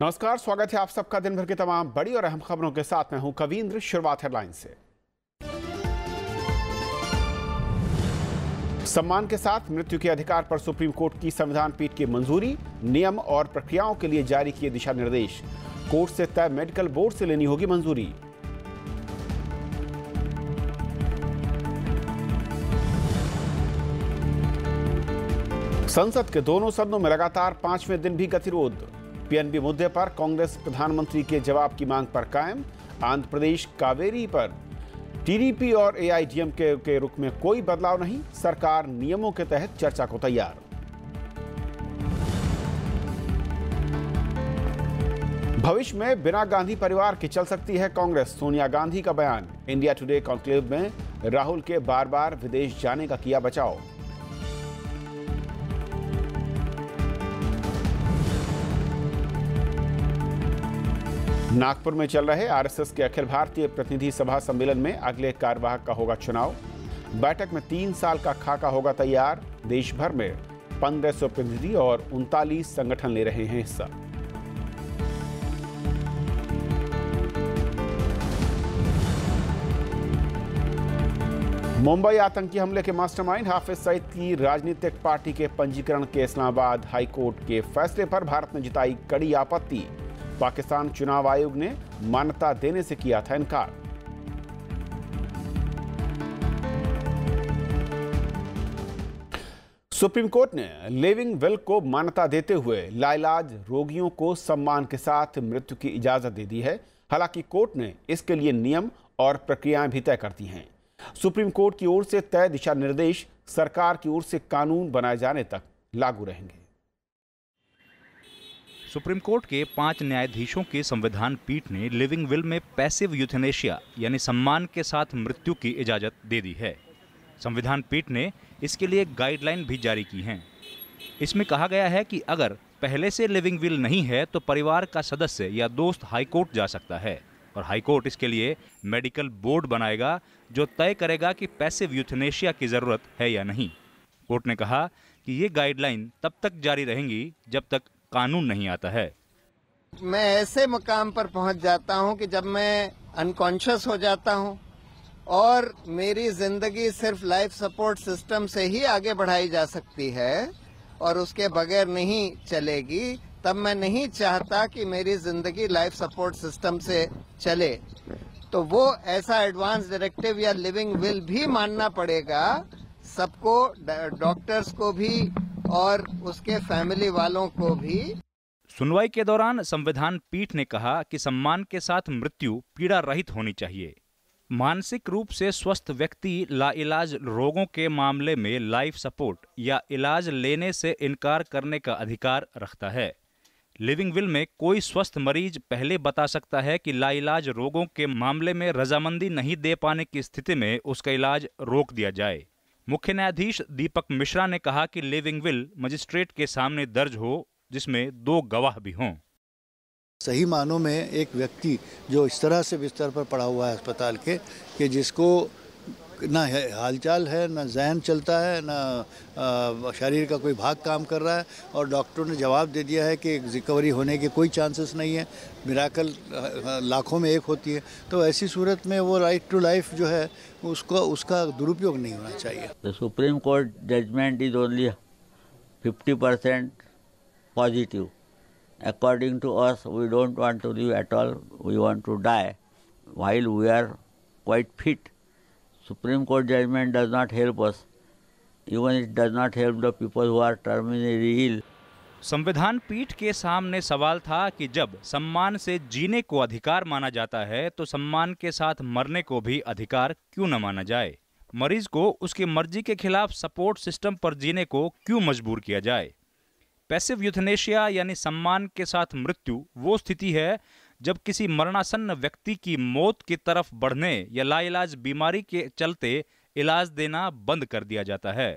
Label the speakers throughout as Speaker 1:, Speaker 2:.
Speaker 1: नमस्कार, स्वागत है आप सबका दिन भर की तमाम बड़ी और अहम खबरों के साथ। मैं हूं कवींद्र। शुरुआत हेडलाइन से। सम्मान के साथ मृत्यु के अधिकार पर सुप्रीम कोर्ट की संविधान पीठ की मंजूरी। नियम और प्रक्रियाओं के लिए जारी किए दिशा निर्देश। कोर्ट से तय मेडिकल बोर्ड से लेनी होगी मंजूरी। संसद के दोनों सदनों में लगातार 5वें दिन भी गतिरोध। पीएनबी मुद्दे पर कांग्रेस प्रधानमंत्री के जवाब की मांग पर कायम। आंध्र प्रदेश कावेरी पर टीडीपी और एआईएडीएमके के रुख में कोई बदलाव नहीं। सरकार नियमों के तहत चर्चा को तैयार। भविष्य में बिना गांधी परिवार की चल सकती है कांग्रेस, सोनिया गांधी का बयान। इंडिया टुडे कॉन्क्लेव में राहुल के बार बार विदेश जाने का किया बचाव। नागपुर में चल रहे आरएसएस के अखिल भारतीय प्रतिनिधि सभा सम्मेलन में अगले कार्यवाहक का होगा चुनाव। बैठक में 3 साल का खाका होगा तैयार। देश भर में 1500 प्रतिनिधि और 39 संगठन ले रहे हैं हिस्सा। मुंबई आतंकी हमले के मास्टरमाइंड हाफिज सईद की राजनीतिक पार्टी के पंजीकरण के इस्लामाबाद हाई कोर्ट के फैसले पर भारत ने जताई कड़ी आपत्ति। पाकिस्तान चुनाव आयोग ने मान्यता देने से किया था इनकार। सुप्रीम कोर्ट ने लिविंग विल को मान्यता देते हुए लाइलाज रोगियों को सम्मान के साथ मृत्यु की इजाजत दे दी है। हालांकि कोर्ट ने इसके लिए नियम और प्रक्रियाएं भी तय कर दी हैं। सुप्रीम कोर्ट की ओर से तय दिशा निर्देश सरकार की ओर से कानून बनाए जाने तक लागू रहेंगे।
Speaker 2: सुप्रीम कोर्ट के 5 न्यायाधीशों के संविधान पीठ ने लिविंग विल में पैसिव यूथेनेशिया यानी सम्मान के साथ मृत्यु की इजाजत दे दी है। संविधान पीठ ने इसके लिए गाइडलाइन भी जारी की हैं। इसमें कहा गया है कि अगर पहले से लिविंग विल नहीं है तो परिवार का सदस्य या दोस्त हाईकोर्ट जा सकता है और हाईकोर्ट इसके लिए मेडिकल बोर्ड बनाएगा जो तय करेगा कि पैसिव यूथेनेशिया की जरूरत है या नहीं। कोर्ट ने कहा कि ये गाइडलाइन तब तक जारी रहेंगी जब तक कानून नहीं आता है।
Speaker 3: मैं ऐसे मुकाम पर पहुंच जाता हूं कि जब मैं अनकॉन्शियस हो जाता हूं और मेरी जिंदगी सिर्फ लाइफ सपोर्ट सिस्टम से ही आगे बढ़ाई जा सकती है और उसके बगैर नहीं चलेगी, तब मैं नहीं चाहता कि मेरी जिंदगी लाइफ सपोर्ट सिस्टम से चले। तो वो ऐसा एडवांस डायरेक्टिव या लिविंग विल भी मानना पड़ेगा सबको, डॉक्टर्स को भी और उसके फैमिली वालों को भी।
Speaker 2: सुनवाई के दौरान संविधान पीठ ने कहा कि सम्मान के साथ मृत्यु पीड़ा रहित होनी चाहिए। मानसिक रूप से स्वस्थ व्यक्ति लाइलाज रोगों के मामले में लाइफ सपोर्ट या इलाज लेने से इनकार करने का अधिकार रखता है। लिविंग विल में कोई स्वस्थ मरीज पहले बता सकता है कि लाइलाज रोगों के मामले में रजामंदी नहीं दे पाने की स्थिति में उसका इलाज रोक दिया जाए। मुख्य न्यायाधीश दीपक मिश्रा ने कहा कि लिविंग विल मजिस्ट्रेट के सामने दर्ज हो जिसमें 2 गवाह भी हों।
Speaker 4: सही मानों में एक व्यक्ति जो इस तरह से बिस्तर पर पड़ा हुआ है अस्पताल के कि जिसको ना हालचाल है, ना ज़हन चलता है, ना शरीर का कोई भाग काम कर रहा है और डॉक्टरों ने जवाब दे दिया है कि रिकवरी होने के कोई चांसेस नहीं है, मिराकल लाखों में एक होती है, तो ऐसी सूरत में वो राइट टू लाइफ जो है उसका दुरुपयोग नहीं होना चाहिए।
Speaker 5: The Supreme Court judgment is only 50% positive. According to us, we don't want to live at all. We want to die while we are quite fit. Supreme Court judgment does not help us. Even it does not help the people who are terminally ill.
Speaker 2: संविधान पीठ के सामने सवाल था कि जब सम्मान से जीने को अधिकार माना जाता है तो सम्मान के साथ मरने को भी अधिकार क्यों न माना जाए। मरीज को उसकी मर्जी के खिलाफ सपोर्ट सिस्टम पर जीने को क्यों मजबूर किया जाए। पैसिव यूथेनेशिया यानी सम्मान के साथ मृत्यु वो स्थिति है जब किसी मरणासन्न व्यक्ति की मौत की तरफ बढ़ने या लाइलाज बीमारी के चलते इलाज देना बंद कर दिया जाता है।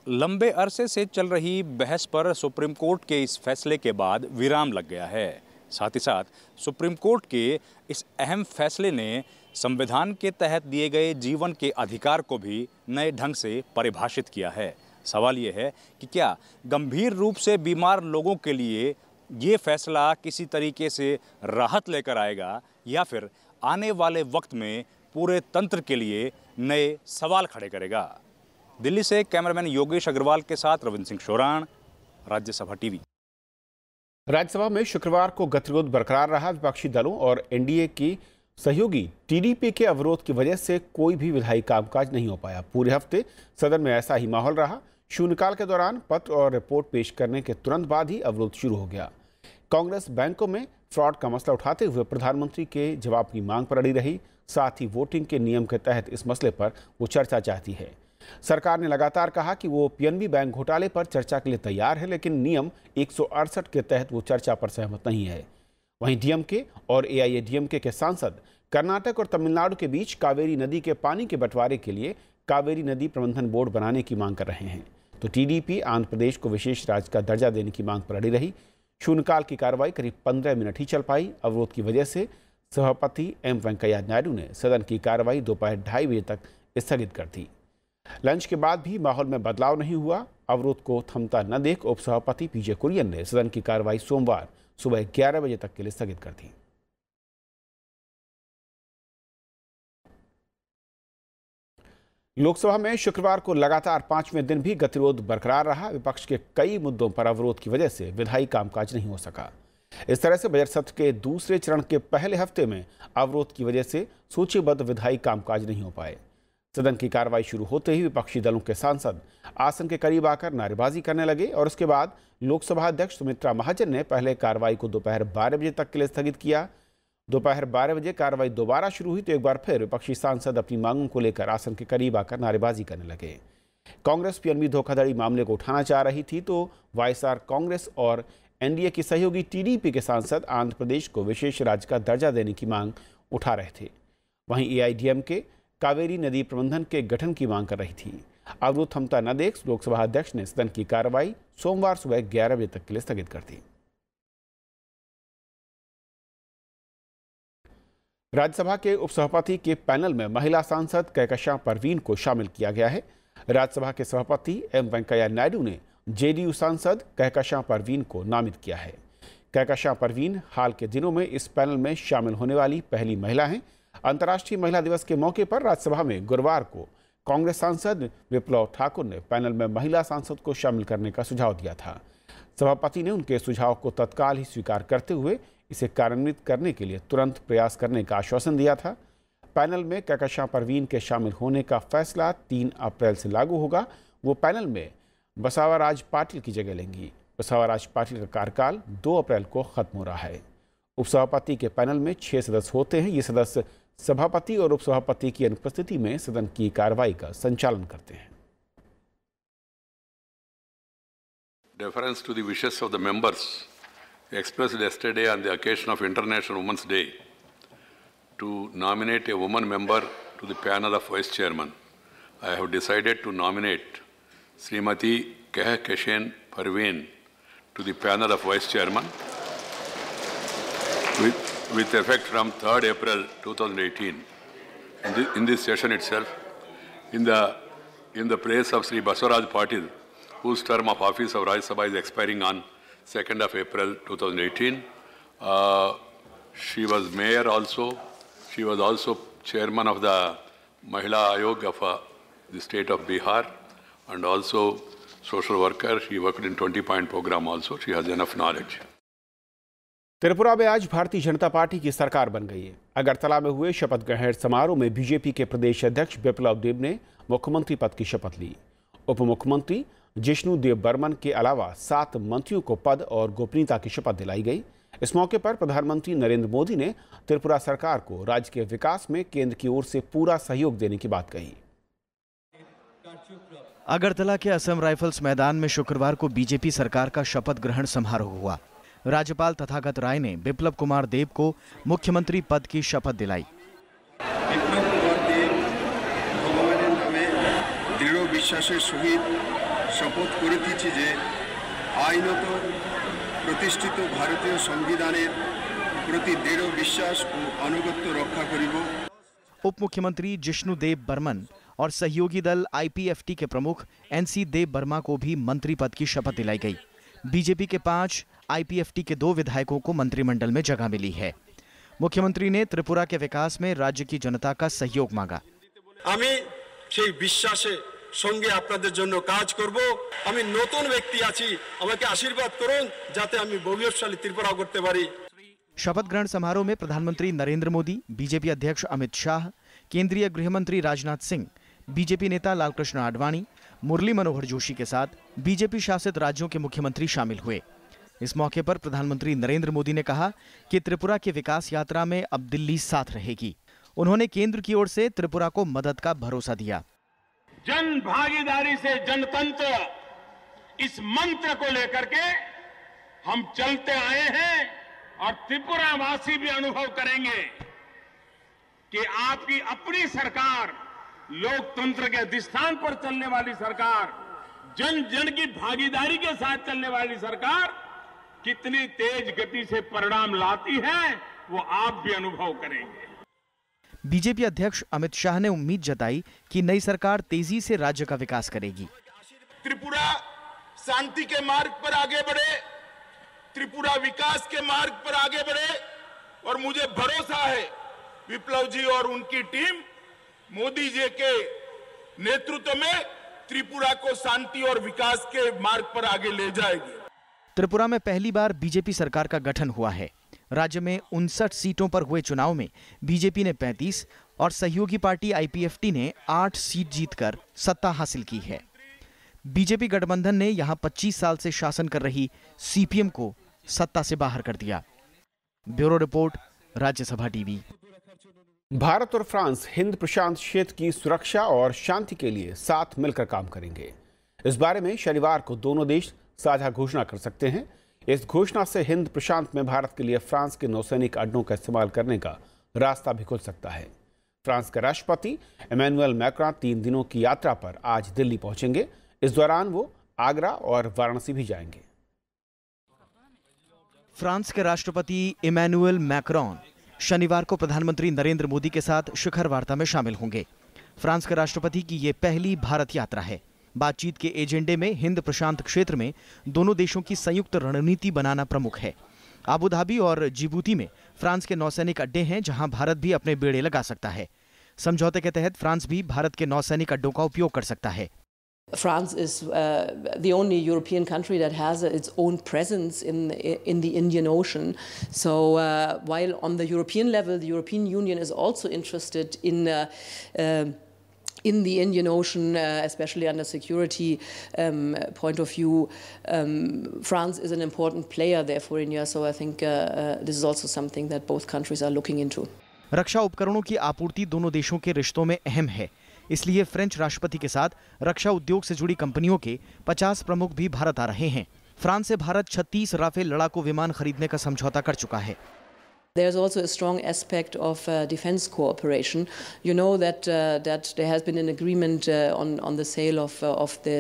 Speaker 2: लंबे अरसे से चल रही बहस पर सुप्रीम कोर्ट के इस फैसले के बाद विराम लग गया है। साथ ही साथ सुप्रीम कोर्ट के इस अहम फैसले ने संविधान के तहत दिए गए जीवन के अधिकार को भी नए ढंग से परिभाषित किया है। सवाल ये है कि क्या गंभीर रूप से बीमार लोगों के लिए ये फैसला किसी तरीके से राहत लेकर आएगा या फिर आने वाले वक्त में पूरे तंत्र के लिए नए सवाल खड़े करेगा। दिल्ली से कैमरामैन योगेश अग्रवाल के साथ रविंद्र सिंह शोराण, राज्यसभा टीवी।
Speaker 1: राज्यसभा में शुक्रवार को गतिरोध बरकरार रहा। विपक्षी दलों और एनडीए की सहयोगी टीडीपी के अवरोध की वजह से कोई भी विधायी कामकाज नहीं हो पाया। पूरे हफ्ते सदन में ऐसा ही माहौल रहा। शून्यकाल के दौरान पत्र और रिपोर्ट पेश करने के तुरंत बाद ही अवरोध शुरू हो गया। कांग्रेस बैंकों में फ्रॉड का मसला उठाते हुए प्रधानमंत्री के जवाब की मांग पर अड़ी रही। साथ ही वोटिंग के नियम के तहत इस मसले पर वो चर्चा चाहती है। सरकार ने लगातार कहा कि वो पीएनबी बैंक घोटाले पर चर्चा के लिए तैयार है, लेकिन नियम 168 के तहत वो चर्चा पर सहमत नहीं है। वहीं डीएमके और एआईएडीएमके के सांसद कर्नाटक और तमिलनाडु के बीच कावेरी नदी के पानी के बंटवारे के लिए कावेरी नदी प्रबंधन बोर्ड बनाने की मांग कर रहे हैं। तो टीडीपी आंध्र प्रदेश को विशेष राज्य का दर्जा देने की मांग पर अड़ी रही। शून्यकाल की कार्रवाई करीब 15 मिनट ही चल पाई। अवरोध की वजह से सभापति एम वेंकैया नायडू ने सदन की कार्रवाई दोपहर 2:30 बजे तक स्थगित कर दी। लंच के बाद भी माहौल में बदलाव नहीं हुआ। अवरोध को थमता न देख उपसभापति पीजे कुरियन ने सदन की कार्रवाई सोमवार सुबह 11 बजे तक के लिए स्थगित कर दी। लोकसभा में शुक्रवार को लगातार 5वें दिन भी गतिरोध बरकरार रहा। विपक्ष के कई मुद्दों पर अवरोध की वजह से विधायी कामकाज नहीं हो सका। इस तरह से बजट सत्र के दूसरे चरण के पहले हफ्ते में अवरोध की वजह से सूचीबद्ध विधायी कामकाज नहीं हो पाए। सदन की कार्रवाई शुरू होते ही विपक्षी दलों के सांसद आसन के करीब आकर नारेबाजी करने लगे और उसके बाद लोकसभा अध्यक्ष सुमित्रा महाजन ने पहले कार्रवाई को दोपहर 12 बजे तक के लिए स्थगित किया। दोपहर 12 बजे कार्रवाई दोबारा शुरू हुई तो एक बार फिर विपक्षी सांसद अपनी मांगों को लेकर आसन के करीब आकर नारेबाजी करने लगे। कांग्रेस पीएनबी धोखाधड़ी मामले को उठाना चाह रही थी तो वाईएसआर कांग्रेस और एनडीए की सहयोगी टीडीपी के सांसद आंध्र प्रदेश को विशेष राज्य का दर्जा देने की मांग उठा रहे थे। वहीं एआईएडीएमके कावेरी नदी प्रबंधन के गठन की मांग कर रही थी। अवरोध थमता न देख लोकसभा अध्यक्ष ने सदन की कार्रवाई सोमवार सुबह 11 बजे तक के लिए स्थगित कर दी। राज्यसभा के उपसभापति के पैनल में महिला सांसद कहकशां परवीन को शामिल किया गया है। राज्यसभा के सभापति एम वेंकैया नायडू ने जेडीयू सांसद कहकशां परवीन को नामित किया है। कहकशां परवीन हाल के दिनों में इस पैनल में शामिल होने वाली पहली महिला हैं। अंतर्राष्ट्रीय महिला दिवस के मौके पर राज्यसभा में गुरुवार को कांग्रेस सांसद विप्लव ठाकुर ने पैनल में महिला सांसद को शामिल करने का सुझाव दिया था। सभापति ने उनके सुझाव को तत्काल ही स्वीकार करते हुए इसे कार्यान्वित करने के लिए तुरंत प्रयास करने का आश्वासन दिया था। पैनल में कहकशां परवीन के शामिल होने का फैसला 3 अप्रैल से लागू होगा। वो पैनल में बसावराज पाटिल की जगह लेंगी। बसावराज पाटिल का कार्यकाल 2 अप्रैल को खत्म हो रहा है। उपसभापति के पैनल में 6 सदस्य होते हैं। ये सदस्य सभापति और उपसभापति की अनुपस्थिति में सदन की कार्रवाई का संचालन करते हैं।
Speaker 6: Deference to the wishes of the members expressed yesterday on the occasion of International Women's Day to nominate a woman member to the panel of Vice Chairman, I have decided to nominate Srimati Kahkashan Parveen to the panel of Vice Chairman with effect from 3rd April 2018. In this session itself, in the place of Sri Basavaraj Patil, whose term of office of Rajya Sabha is expiring on 2nd of April 2018. She was mayor also. She was also chairman of the Mahila Ayog of the state of Bihar, and also social worker. She worked in 20-point program also. She has enough knowledge.
Speaker 1: Tripura में आज Bharatiya Janata party की सरकार बन गई है। अगरतला में हुए शपथ ग्रहण समारोह में बीजेपी के प्रदेश अध्यक्ष बिप्लब देब ने मुख्यमंत्री पद की शपथ ली। उप मुख्यमंत्री जिष्णु देव बर्मन के अलावा 7 मंत्रियों को पद और गोपनीयता की शपथ दिलाई गई। इस मौके पर प्रधानमंत्री नरेंद्र मोदी ने त्रिपुरा सरकार को राज्य के विकास में केंद्र की ओर से पूरा सहयोग देने की बात कही।
Speaker 7: अगरतला के असम राइफल्स मैदान में शुक्रवार को बीजेपी सरकार का शपथ ग्रहण समारोह हुआ। राज्यपाल तथागत राय ने बिप्लब कुमार देब को मुख्यमंत्री पद की शपथ दिलाई।
Speaker 8: बिप्लब कुमार देब भगवान नामे दृढ़ विश्वासेर सहित शपथ करिতেছি যে আইনত প্রতিষ্ঠিত ভারতীয় সংবিধানের প্রতি দৃঢ় বিশ্বাস ও আনুগত্য রক্ষা করিব।
Speaker 7: उप मुख्यमंत्री जिष्णु देव बर्मन और सहयोगी दल आईपीएफटी के प्रमुख एनसी देव वर्मा को भी मंत्री पद की शपथ दिलाई गई। बीजेपी के 5, आईपीएफटी के 2 विधायकों को मंत्रिमंडल में जगह मिली है। मुख्यमंत्री ने त्रिपुरा के विकास में राज्य की जनता का सहयोग मांगा।
Speaker 8: আমি সেই বিশ্বাসে সঙ্গে আপনাদের জন্য কাজ করব। আমি নতুন ব্যক্তি আছি, আমাকে আশীর্বাদ করুন যাতে আমি ভবিষ্যৎশালী ত্রিপুরা করতে পারি।
Speaker 7: शपथ ग्रहण समारोह में प्रधानमंत्री नरेंद्र मोदी, बीजेपी अध्यक्ष अमित शाह, केंद्रीय गृह मंत्री राजनाथ सिंह, बीजेपी नेता लालकृष्ण आडवाणी, मुरली मनोहर जोशी के साथ बीजेपी शासित राज्यों के मुख्यमंत्री शामिल हुए। इस मौके पर प्रधानमंत्री नरेंद्र मोदी ने कहा कि त्रिपुरा की विकास यात्रा में अब दिल्ली साथ रहेगी। उन्होंने केंद्र की ओर से त्रिपुरा को मदद का भरोसा दिया।
Speaker 9: जन भागीदारी से जनतंत्र, इस मंत्र को लेकर के हम चलते आए हैं और त्रिपुरा वासी भी अनुभव करेंगे कि आपकी अपनी सरकार, लोकतंत्र के अधिष्ठान पर चलने वाली सरकार, जन जन की भागीदारी के साथ चलने वाली सरकार कितनी तेज गति से परिणाम लाती है, वो आप भी अनुभव करेंगे।
Speaker 7: बीजेपी अध्यक्ष अमित शाह ने उम्मीद जताई कि नई सरकार तेजी से राज्य का विकास करेगी।
Speaker 9: त्रिपुरा शांति के मार्ग पर आगे बढ़े, त्रिपुरा विकास के मार्ग पर आगे बढ़े और मुझे भरोसा है विप्लव जी और उनकी टीम मोदी जी के नेतृत्व में त्रिपुरा को शांति और विकास के मार्ग पर आगे ले जाएगी।
Speaker 7: त्रिपुरा में पहली बार बीजेपी सरकार का गठन हुआ है। राज्य में 59 सीटों पर हुए चुनाव में बीजेपी ने 35 और सहयोगी पार्टी आईपीएफटी ने 8 सीट जीतकर सत्ता हासिल की है। बीजेपी गठबंधन ने यहां 25 साल से शासन कर रही सीपीएम को सत्ता से बाहर कर दिया। Bureau report, Rajya Sabha TV.
Speaker 1: Bharat और फ्रांस हिंद प्रशांत क्षेत्र की सुरक्षा और शांति के लिए साथ मिलकर काम करेंगे। इस बारे में शनिवार को दोनों देश साझा घोषणा कर सकते हैं। इस घोषणा से हिंद प्रशांत में भारत के लिए फ्रांस के नौसैनिक अड्डों का इस्तेमाल करने का रास्ता भी खुल सकता है। फ्रांस के राष्ट्रपति इमैनुअल मैक्रॉन 3 दिनों की यात्रा पर आज दिल्ली पहुंचेंगे। इस दौरान वो आगरा और वाराणसी भी जाएंगे।
Speaker 7: फ्रांस के राष्ट्रपति इमैनुअल मैक्रॉन शनिवार को प्रधानमंत्री नरेंद्र मोदी के साथ शिखर वार्ता में शामिल होंगे। फ्रांस के राष्ट्रपति की ये पहली भारत यात्रा है। बातचीत के एजेंडे में हिंद प्रशांत क्षेत्र में दोनों देशों की संयुक्त रणनीति बनाना प्रमुख है। अबू धाबी और जिबूती में फ्रांस के नौसैनिक अड्डे हैं, जहां भारत भी अपने बेड़े लगा सकता है। समझौते के तहत फ्रांस भी भारत के नौसैनिक अड्डों का उपयोग कर सकता है।
Speaker 10: France is the only European country that has its own presence in the Indian Ocean. So while on the European level, the European Union is also interested in the Indian Ocean, especially under security point of view, France is an important player there for India. So I think this is also something that both countries are looking into.
Speaker 7: रक्षा उपकरणों की आपूर्ति दोनों देशों के रिश्तों में अहम है। इसलिए फ्रेंच राष्ट्रपति के साथ रक्षा उद्योग से जुड़ी कंपनियों के 50 प्रमुख भी भारत आ रहे हैं। फ्रांस से भारत 36 राफेल लड़ाकू विमान खरीदने का समझौता कर चुका है।
Speaker 10: There's also a strong aspect of defense cooperation. You know that there has been an agreement on the sale of the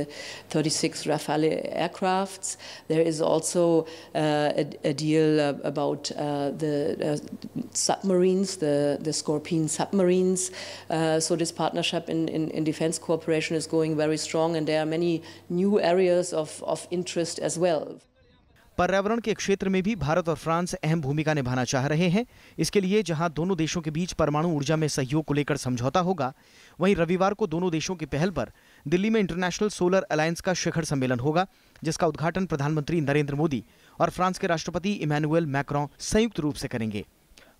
Speaker 10: 36 Rafale aircrafts. There is also a deal about the submarines, the Scorpion submarines. So this partnership in defense cooperation is going very strong, and there are many new areas of interest as well.
Speaker 7: पर्यावरण के क्षेत्र में भी भारत और France अहम भूमिका निभाना चाह रहे हैं। इसके लिए जहां दोनों देशों के बीच परमाणु ऊर्जा में सहयोग को लेकर समझौता होगा, वहीं रविवार को दोनों देशों की पहल पर दिल्ली में इंटरनेशनल सोलर अलायंस का शिखर सम्मेलन होगा, जिसका उद्घाटन प्रधानमंत्री नरेंद्र मोदी और फ्रांस के राष्ट्रपति इमैनुअल मैक्रॉन संयुक्त रूप से करेंगे।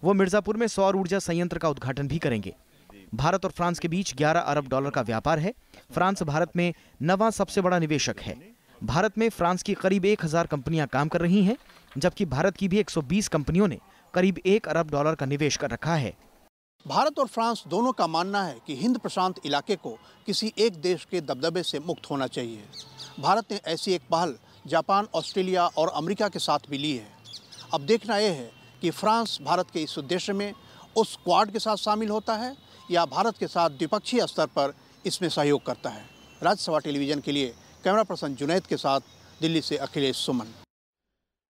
Speaker 7: वो मिर्जापुर में सौर ऊर्जा संयंत्र का उद्घाटन भी करेंगे। भारत और फ्रांस के बीच $11 अरब का व्यापार है। फ्रांस भारत में 9वां सबसे बड़ा निवेशक है। भारत में फ्रांस की करीब 1000 कंपनियां काम कर रही हैं, जबकि भारत की भी 120 कंपनियों ने करीब $1 अरब का निवेश कर रखा है।
Speaker 11: भारत और फ्रांस दोनों का मानना है कि हिंद प्रशांत इलाके को किसी एक देश के दबदबे से मुक्त होना चाहिए। भारत ने ऐसी एक पहल जापान, ऑस्ट्रेलिया और अमेरिका के साथ भी ली है। अब देखना यह है कि फ्रांस भारत के इस उद्देश्य में उस क्वाड के साथ शामिल होता है या भारत के साथ द्विपक्षीय स्तर पर इसमें सहयोग करता है। राज्यसभा टेलीविजन के लिए कैमरा पर्सन जुनैद के साथ दिल्ली से अखिलेश सुमन।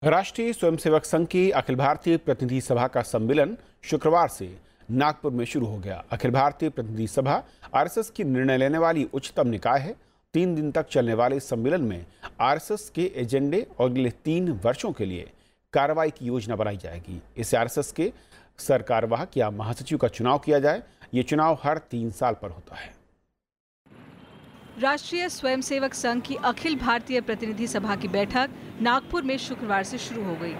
Speaker 1: राष्ट्रीय स्वयंसेवक संघ की अखिल भारतीय प्रतिनिधि सभा का सम्मेलन शुक्रवार से नागपुर में शुरू हो गया। अखिल भारतीय प्रतिनिधि सभा आरएसएस की निर्णय लेने वाली उच्चतम निकाय है। 3 दिन तक चलने वाले इस सम्मेलन में आरएसएस के एजेंडे और अगले 3 वर्षों के लिए कार्रवाई की योजना बनाई जाएगी। इससे आरएसएस के सरकारवाहक या महासचिव का चुनाव किया जाए। ये चुनाव हर 3 साल पर होता है।
Speaker 12: राष्ट्रीय स्वयंसेवक संघ की अखिल भारतीय प्रतिनिधि सभा की बैठक नागपुर में शुक्रवार से शुरू हो गई।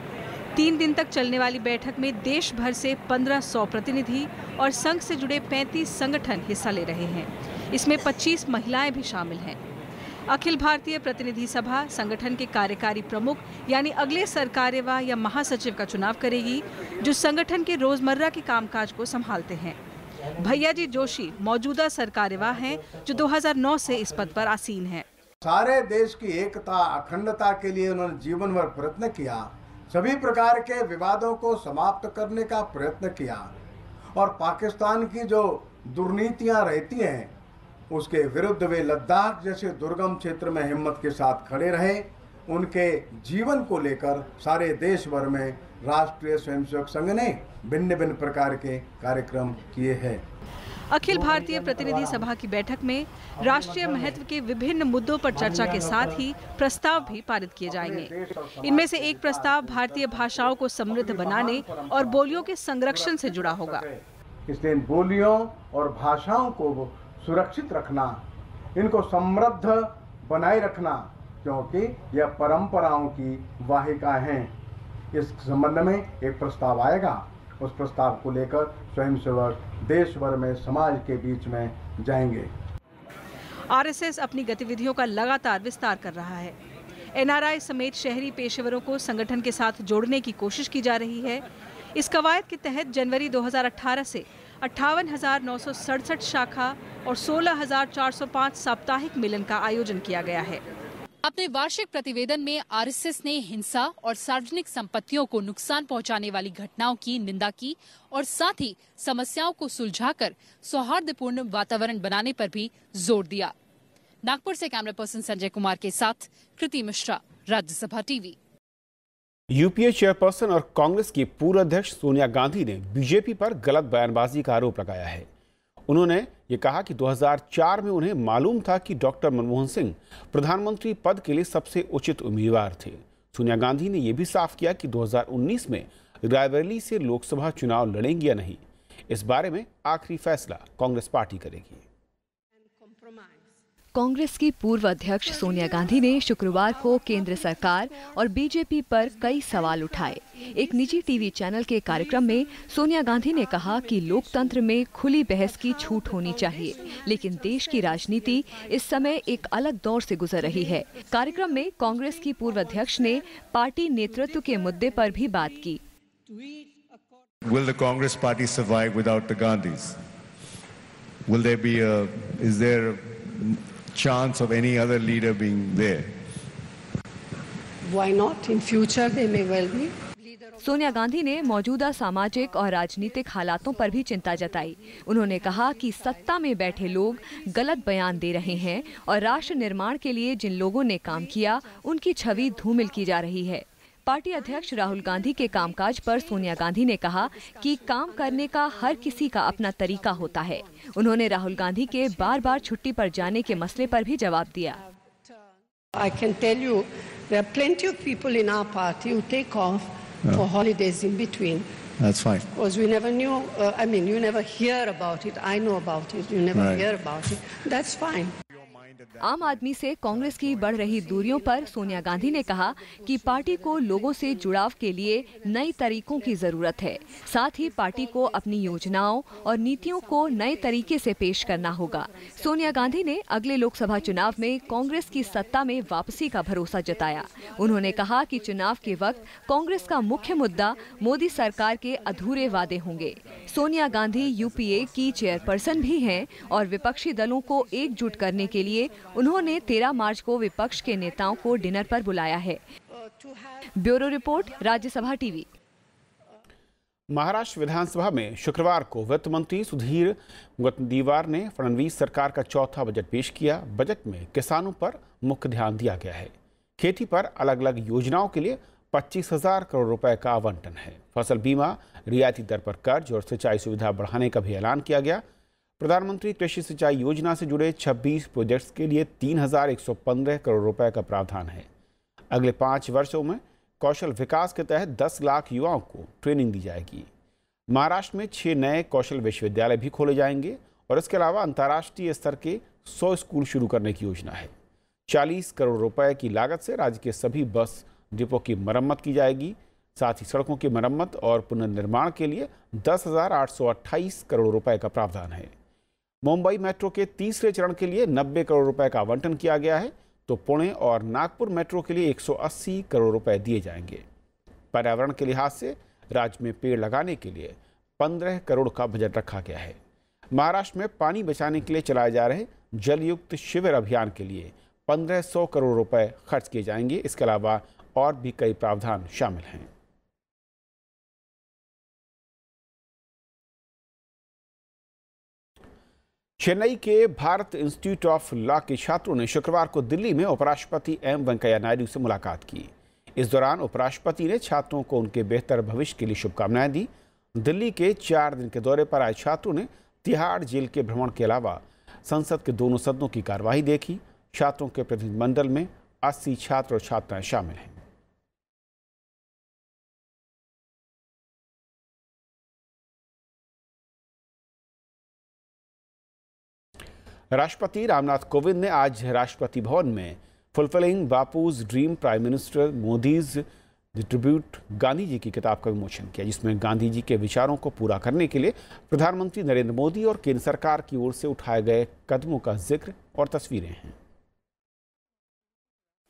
Speaker 12: 3 दिन तक चलने वाली बैठक में देश भर से 1500 प्रतिनिधि और संघ से जुड़े 35 संगठन हिस्सा ले रहे हैं। इसमें 25 महिलाएं भी शामिल हैं। अखिल भारतीय प्रतिनिधि सभा संगठन के कार्यकारी प्रमुख यानी अगले सरकार्यवाह या महासचिव का चुनाव करेगी, जो संगठन के रोजमर्रा के कामकाज को संभालते हैं। भैयाजी जोशी मौजूदा सरकार्यवाह हैं, जो 2009 से इस पद पर आसीन हैं।
Speaker 13: सारे देश की एकता अखंडता के लिए उन्होंने जीवन भर प्रयत्न किया, सभी प्रकार के विवादों को समाप्त करने का प्रयत्न किया और पाकिस्तान की जो दुर्नीतियां रहती हैं उसके विरुद्ध वे लद्दाख जैसे दुर्गम क्षेत्र में हिम्मत के साथ खड़े रहे। उनके जीवन को लेकर सारे देश भर में राष्ट्रीय स्वयंसेवक संघ ने भिन्न भिन्न प्रकार के कार्यक्रम किए हैं।
Speaker 12: अखिल भारतीय प्रतिनिधि सभा की बैठक में राष्ट्रीय महत्व के विभिन्न मुद्दों पर चर्चा के साथ ही प्रस्ताव भी पारित किए जाएंगे। इनमें से एक प्रस्ताव भारतीय भाषाओं को समृद्ध बनाने और बोलियों के संरक्षण से जुड़ा होगा।
Speaker 13: इसलिए इन बोलियों और भाषाओं को सुरक्षित रखना, इनको समृद्ध बनाए रखना, क्योंकि यह परंपराओं की वाहिका हैं। इस संबंध में एक प्रस्ताव आएगा। उस प्रस्ताव को लेकर स्वयंसेवक देश भर में समाज के बीच में जाएंगे।
Speaker 12: आरएसएस अपनी गतिविधियों का लगातार विस्तार कर रहा है। एनआरआई समेत शहरी पेशेवरों को संगठन के साथ जोड़ने की कोशिश की जा रही है। इस कवायद के तहत जनवरी 2018 से 58,967 शाखा और 16,405 साप्ताहिक मिलन का आयोजन किया गया है।
Speaker 14: अपने वार्षिक प्रतिवेदन में आरएसएस ने हिंसा और सार्वजनिक संपत्तियों को नुकसान पहुंचाने वाली घटनाओं की निंदा की और साथ ही समस्याओं को सुलझाकर सौहार्दपूर्ण वातावरण बनाने पर भी जोर दिया। नागपुर से कैमरा पर्सन संजय कुमार के साथ Kriti Mishra, Rajya Sabha TV.
Speaker 1: UPA chairperson और कांग्रेस की पूर्व अध्यक्ष सोनिया गांधी ने बीजेपी पर गलत बयानबाजी का आरोप लगाया है। उन्होंने ये कहा कि 2004 में उन्हें मालूम था कि डॉक्टर मनमोहन सिंह प्रधानमंत्री पद के लिए सबसे उचित उम्मीदवार थे। सोनिया गांधी ने यह भी साफ किया कि 2019 में रायबरेली से लोकसभा चुनाव लड़ेंगी या नहीं, इस बारे में आखिरी फैसला कांग्रेस पार्टी करेगी।
Speaker 15: कांग्रेस की पूर्व अध्यक्ष सोनिया गांधी ने शुक्रवार को केंद्र सरकार और बीजेपी पर कई सवाल उठाए। एक निजी टीवी चैनल के कार्यक्रम में सोनिया गांधी ने कहा कि लोकतंत्र में खुली बहस की छूट होनी चाहिए, लेकिन देश की राजनीति इस समय एक अलग दौर से गुजर रही है। कार्यक्रम में कांग्रेस की पूर्व अध्यक्ष ने पार्टी नेतृत्व के मुद्दे पर भी बात की।
Speaker 16: Will the Congress party survive without the Gandhis? Will there be is there chance of any other leader being there?
Speaker 10: Why not? In future they may well be.
Speaker 15: Sonia Gandhi ने मौजूदा सामाजिक और राजनीतिक हालातों पर भी चिंता जताई। उन्होंने कहा कि सत्ता में बैठे लोग गलत बयान दे रहे हैं और राष्ट्र निर्माण के लिए जिन लोगों ने काम किया उनकी छवि धूमिल की जा रही है। पार्टी अध्यक्ष राहुल गांधी के कामकाज पर सोनिया गांधी ने कहा कि काम करने का हर किसी का अपना तरीका होता है। उन्होंने राहुल गांधी के बार-बार छुट्टी पर जाने के मसले पर भी जवाब दिया।
Speaker 10: I can tell you there are plenty of people in our party who take off for holidays in between.
Speaker 16: That's fine.
Speaker 10: Because we never knew, you never hear about it. I know about it. You never hear about it. That's fine.
Speaker 15: आम आदमी से कांग्रेस की बढ़ रही दूरियों पर सोनिया गांधी ने कहा कि पार्टी को लोगों से जुड़ाव के लिए नए तरीकों की जरूरत है। साथ ही पार्टी को अपनी योजनाओं और नीतियों को नए तरीके से पेश करना होगा। सोनिया गांधी ने अगले लोकसभा चुनाव में कांग्रेस की सत्ता में वापसी का भरोसा जताया। उन्होंने कहा कि चुनाव के वक्त कांग्रेस का मुख्य मुद्दा मोदी सरकार के अधूरे वादे होंगे। सोनिया गांधी यूपीए की चेयरपर्सन भी हैं और विपक्षी दलों को एकजुट करने के लिए उन्होंने 13 मार्च को विपक्ष के नेताओं को डिनर पर बुलाया है। Bureau report, Rajya Sabha TV.
Speaker 1: Maharashtra विधानसभा में शुक्रवार को वित्त मंत्री सुधीर मुनगंटीवार ने फडणवीस सरकार का चौथा बजट पेश किया। बजट में किसानों पर मुख्य ध्यान दिया गया है। खेती पर अलग अलग योजनाओं के लिए 25,000 करोड़ रुपए का आवंटन है। फसल बीमा, रियायती दर पर कर्ज और सिंचाई सुविधा बढ़ाने का भी ऐलान किया गया। प्रधानमंत्री कृषि सिंचाई योजना से जुड़े 26 प्रोजेक्ट्स के लिए 3,115 करोड़ रुपए का प्रावधान है। अगले 5 वर्षों में कौशल विकास के तहत 10 लाख युवाओं को ट्रेनिंग दी जाएगी। महाराष्ट्र में 6 नए कौशल विश्वविद्यालय भी खोले जाएंगे और इसके अलावा अंतर्राष्ट्रीय स्तर के 100 स्कूल शुरू करने की योजना है। 40 करोड़ रुपए की लागत से राज्य के सभी बस डिपो की मरम्मत की जाएगी। साथ ही सड़कों की मरम्मत और पुनर्निर्माण के लिए 10,828 करोड़ रुपए का प्रावधान है। मुंबई मेट्रो के तीसरे चरण के लिए 90 करोड़ रुपए का आवंटन किया गया है, तो पुणे और नागपुर मेट्रो के लिए 180 करोड़ रुपए दिए जाएंगे। पर्यावरण के लिहाज से राज्य में पेड़ लगाने के लिए 15 करोड़ का बजट रखा गया है। महाराष्ट्र में पानी बचाने के लिए चलाए जा रहे जलयुक्त शिविर अभियान के लिए 1500 करोड़ रुपए खर्च किए जाएंगे। इसके अलावा और भी कई प्रावधान शामिल हैं। चेन्नई के भारत इंस्टीट्यूट ऑफ लॉ के छात्रों ने शुक्रवार को दिल्ली में उपराष्ट्रपति एम वेंकैया नायडू से मुलाकात की। इस दौरान उपराष्ट्रपति ने छात्रों को उनके बेहतर भविष्य के लिए शुभकामनाएं दी। दिल्ली के 4 दिन के दौरे पर आए छात्रों ने तिहाड़ जेल के भ्रमण के अलावा संसद के दोनों सदनों की कार्यवाही देखी। छात्रों के प्रतिनिधिमंडल में 80 छात्र और छात्राएं शामिल हैं। राष्ट्रपति रामनाथ कोविंद ने आज राष्ट्रपति भवन में fulfilling Bapu's dream prime minister Modi's tribute Gandhi ji की किताब का विमोचन किया, जिसमें गांधी जी के विचारों को पूरा करने के लिए प्रधानमंत्री नरेंद्र मोदी और केंद्र सरकार की ओर से उठाए गए कदमों का जिक्र और तस्वीरें हैं।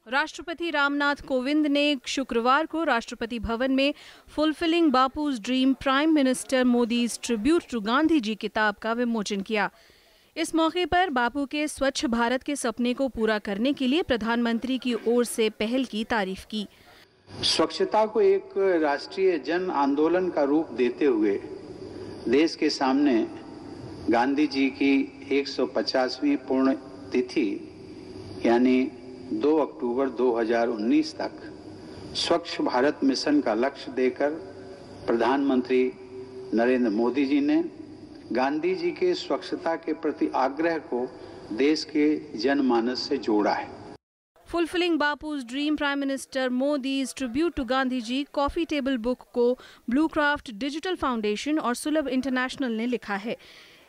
Speaker 12: राष्ट्रपति रामनाथ कोविंद ने शुक्रवार को राष्ट्रपति भवन में fulfilling Bapu's dream prime minister Modi's tribute to Gandhi ji किताब का विमोचन किया। इस मौके पर बापू के स्वच्छ भारत के सपने को पूरा करने के लिए प्रधानमंत्री की ओर से पहल की तारीफ की।
Speaker 17: स्वच्छता को एक राष्ट्रीय जन आंदोलन का रूप देते हुए देश के सामने गांधी जी की 150वीं पुण्य तिथि यानी 2 अक्टूबर 2019 तक स्वच्छ भारत मिशन का लक्ष्य देकर प्रधानमंत्री नरेंद्र मोदी जी ने गांधी जी के स्वच्छता के प्रति आग्रह को देश के जनमानस से जोड़ा है।
Speaker 12: Fulfilling Bapu's dream prime minister Modi's tribute to Gandhi ji coffee table book को ब्लू क्राफ्ट डिजिटल फाउंडेशन और सुलभ इंटरनेशनल ने लिखा है।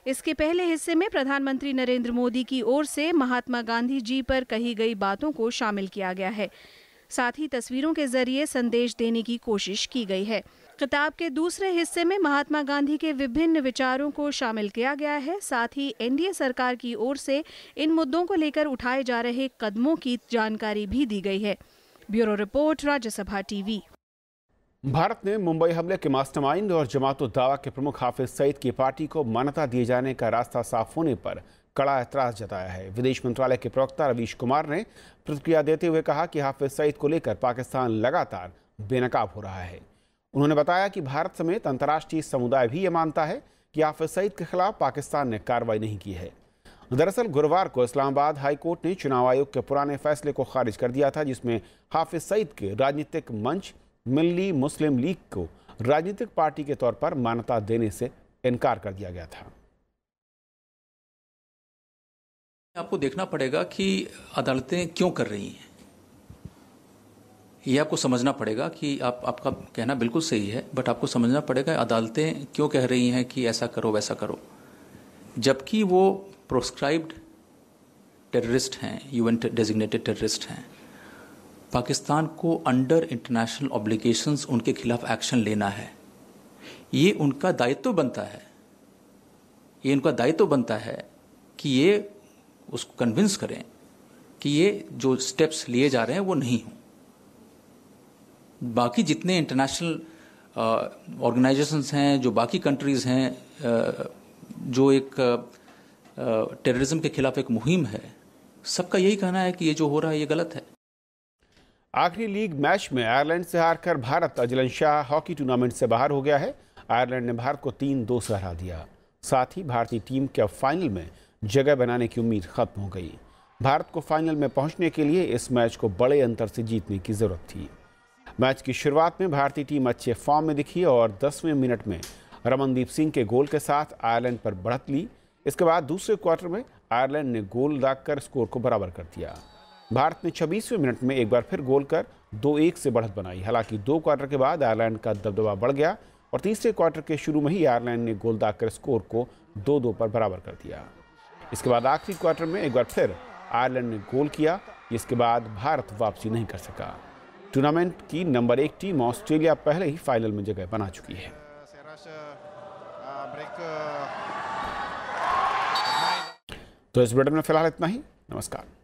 Speaker 12: इसके पहले हिस्से में प्रधानमंत्री नरेंद्र मोदी की ओर से महात्मा गांधी जी पर कही गई बातों को शामिल किया गया है। साथ ही तस्वीरों के जरिए संदेश देने की कोशिश की गई है। किताब के दूसरे हिस्से में महात्मा गांधी के विभिन्न विचारों को शामिल किया गया है। साथ ही एनडीए सरकार की ओर से इन मुद्दों को लेकर उठाए जा रहे कदमों की जानकारी भी दी गई है। Bureau report, Rajya Sabha TV.
Speaker 1: Bharat ने मुंबई हमले के मास्टरमाइंड और जमात-उद-दावा के प्रमुख हाफिज सईद की पार्टी को मान्यता दिए जाने का रास्ता साफ होने पर कड़ा ऐतराज जताया है। विदेश मंत्रालय के प्रवक्ता रवीश कुमार ने प्रतिक्रिया देते हुए कहा कि हाफिज सईद को लेकर पाकिस्तान लगातार बेनकाब हो रहा है। उन्होंने बताया कि भारत समेत अंतर्राष्ट्रीय समुदाय भी ये मानता है कि हाफिज सईद के खिलाफ पाकिस्तान ने कार्रवाई नहीं की है। दरअसल गुरुवार को इस्लामाबाद हाई कोर्ट ने चुनाव आयोग के पुराने फैसले को खारिज कर दिया था, जिसमें हाफिज सईद के राजनीतिक मंच मिल्ली मुस्लिम लीग को राजनीतिक पार्टी के तौर पर मान्यता देने से इनकार कर दिया गया था।
Speaker 18: आपको देखना पड़ेगा कि अदालतें क्यों कर रही हैं, ये आपको समझना पड़ेगा कि आपका कहना बिल्कुल सही है, बट आपको समझना पड़ेगा अदालतें क्यों कह रही हैं कि ऐसा करो वैसा करो, जबकि वो प्रोस्क्राइब्ड टेररिस्ट हैं, यूएन डेजिग्नेटेड टेररिस्ट हैं। पाकिस्तान को अंडर इंटरनेशनल ऑब्लिगेशंस उनके खिलाफ एक्शन लेना है। ये उनका दायित्व बनता है, ये उनका दायित्व बनता है कि ये उसको कन्विंस करें कि ये जो स्टेप्स लिए जा रहे हैं वो नहीं हों। बाकी जितने इंटरनेशनल ऑर्गेनाइजेशंस हैं, जो बाकी कंट्रीज हैं, जो एक टेररिज्म के खिलाफ एक मुहिम है, सबका यही कहना है कि ये जो हो रहा है ये गलत है।
Speaker 1: आखिरी लीग मैच में आयरलैंड से हारकर भारत अजलन-शाह हॉकी टूर्नामेंट से बाहर हो गया है। आयरलैंड ने भारत को 3-2 से हरा दिया। साथ ही भारतीय टीम के अब फाइनल में जगह बनाने की उम्मीद खत्म हो गई। भारत को फाइनल में पहुंचने के लिए इस मैच को बड़े अंतर से जीतने की जरूरत थी। मैच की शुरुआत में भारतीय टीम अच्छे फॉर्म में दिखी और 10वें मिनट में रमनदीप सिंह के गोल के साथ आयरलैंड पर बढ़त ली। इसके बाद दूसरे क्वार्टर में आयरलैंड ने गोल दागकर स्कोर को बराबर कर दिया। भारत ने 26वें मिनट में एक बार फिर गोल कर 2-1 से बढ़त बनाई। हालांकि 2 क्वार्टर के बाद आयरलैंड का दबदबा बढ़ गया और तीसरे क्वार्टर के शुरू में ही आयरलैंड ने गोल दागकर स्कोर को 2-2 पर बराबर कर दिया। इसके बाद आखिरी क्वार्टर में एक बार फिर आयरलैंड ने गोल किया, जिसके बाद भारत वापसी नहीं कर सका। टूर्नामेंट की नंबर 1 टीम ऑस्ट्रेलिया पहले ही फाइनल में जगह बना चुकी है। तो इस बुलेटिन में फिलहाल इतना ही। नमस्कार।